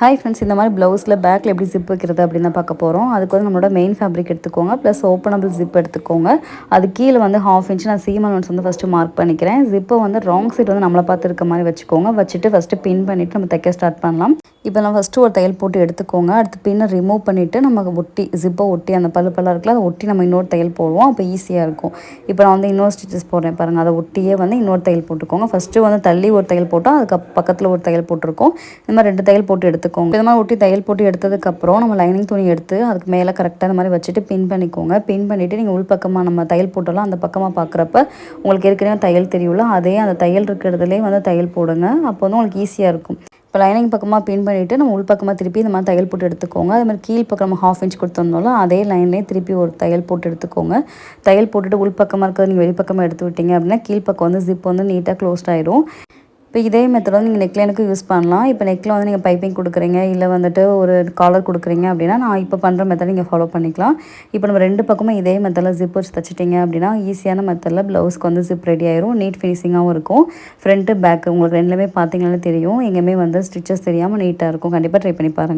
Hi friends, இந்த மாதிரி ப்ளவுஸில் பேக்கில் எப்படி ஜிப் வைக்கிறது அப்படின்னு தான் பார்க்க போகிறோம். அதுக்கு வந்து நம்மளோட மெயின் ஃபேப்ரிக் எடுத்துக்கோங்க, ப்ளஸ் ஓப்பனபிள் ஜிப் எடுத்துக்கோங்க. அது கீழே வந்து 1/2 இன்ச் நான் சீம் அலவன்ஸ் வந்து ஃபஸ்ட்டு மார்க் பண்ணிக்கிறேன். ஜிப்பை வந்து ராங் சைடு வந்து நம்மளை பார்த்து இருக்க மாதிரி வச்சுக்கோங்க. வச்சுட்டு ஃபஸ்ட்டு பின் பண்ணிவிட்டு நம்ம தைக்க ஸ்டார்ட் பண்ணலாம். இப்போ நம்ம ஃபஸ்ட்டு ஒரு தையல் போட்டு எடுத்துக்கோங்க. அடுத்து பின்னை ரிமூவ் பண்ணிவிட்டு நமக்கு ஒட்டி ஜிப்பை ஒட்டி அந்த பல்லு இருக்குல்ல, அதை ஒட்டி நம்ம இன்னொரு தையல் போடுவோம். அப்போ ஈஸியாக இருக்கும். இப்போ நான் வந்து இன்னொரு ஸ்டிச்சஸ் போடுறேன் பாருங்கள். அதை ஒட்டியே வந்து இன்னொரு தையல் போட்டுக்கோங்க. ஃபஸ்ட்டு வந்து தள்ளி ஒரு தையல் போட்டோம், அதுக்கு பக்கத்தில் ஒரு தையல் போட்டிருக்கோம். இந்த மாதிரி 2 தையல் போட்டு எடுத்துக்கோங்க. இந்த மாதிரி ஒட்டி தையல் போட்டு எடுத்ததுக்கப்புறம் நம்ம லைனிங் துணி எடுத்து அதுக்கு மேலே கரெக்டாக இந்த மாதிரி வச்சுட்டு பின் பண்ணிக்கோங்க. பின் பண்ணிவிட்டு நீங்கள் உள் பக்கமாக நம்ம தையல் போட்டோம்லாம் அந்த பக்கமாக பார்க்குறப்ப உங்களுக்கு ஏற்கனவே தையல் தெரியும்ல, அதே அந்த தையல் இருக்கிறதுலேயே வந்து தையல் போடுங்க. அப்போ வந்து உங்களுக்கு ஈஸியாக இருக்கும். இப்போ லைனிங் பக்கமாக பின் பண்ணிவிட்டு நம்ம உள் பக்கமாக திருப்பி இந்த மாதிரி தையல் போட்டு எடுத்துக்கோங்க. அது மாதிரி கீழ் பக்கம் நம்ம 1/2 இன்ச் கொடுத்துருந்தோம்ல, அதே லைன்லேயே திருப்பி ஒரு தையல் போட்டு எடுத்துக்கோங்க. தையல் போட்டுட்டு உள் பக்கமாக இருக்கிறது நீங்கள் வெளிப்பக்கமாக எடுத்து விட்டீங்க அப்படின்னா கீழ் பக்கம் வந்து ஜிப் வந்து நீட்டாக க்ளோஸ்ட் ஆயிடும். இப்போ இதே மெத்தட் வந்து நீங்கள் நெக்லைனுக்கு யூஸ் பண்ணலாம். இப்போ நெக்கில் வந்து நீங்கள் பைப்பிங் கொடுக்குறீங்க, இல்லை வந்துட்டு ஒரு காலர் கொடுக்குறீங்க அப்படின்னா நான் இப்போ பண்ணுற மெத்தட் நீங்கள் ஃபாலோ பண்ணிக்கலாம். இப்போ நம்ம 2 பக்கமும் இதே மெத்தடில் ஜிப் வச்சு தைச்சிட்டிங்க அப்படின்னா ஈஸியான மெத்தடில் ப்ளவுஸ்க்கு வந்து ஜிப் ரெடி ஆயிரும். நீட் ஃபினிஷிங்காகவும் இருக்கும். ஃப்ரண்ட்டு பேக்கு உங்களுக்கு ரெண்டுலேயுமே பார்த்தீங்கன்னாலே தெரியும், எங்கேயுமே வந்து ஸ்டிச்சஸ் தெரியாமல் நீட்டாக இருக்கும். கண்டிப்பாக ட்ரை பண்ணி பாருங்கள்.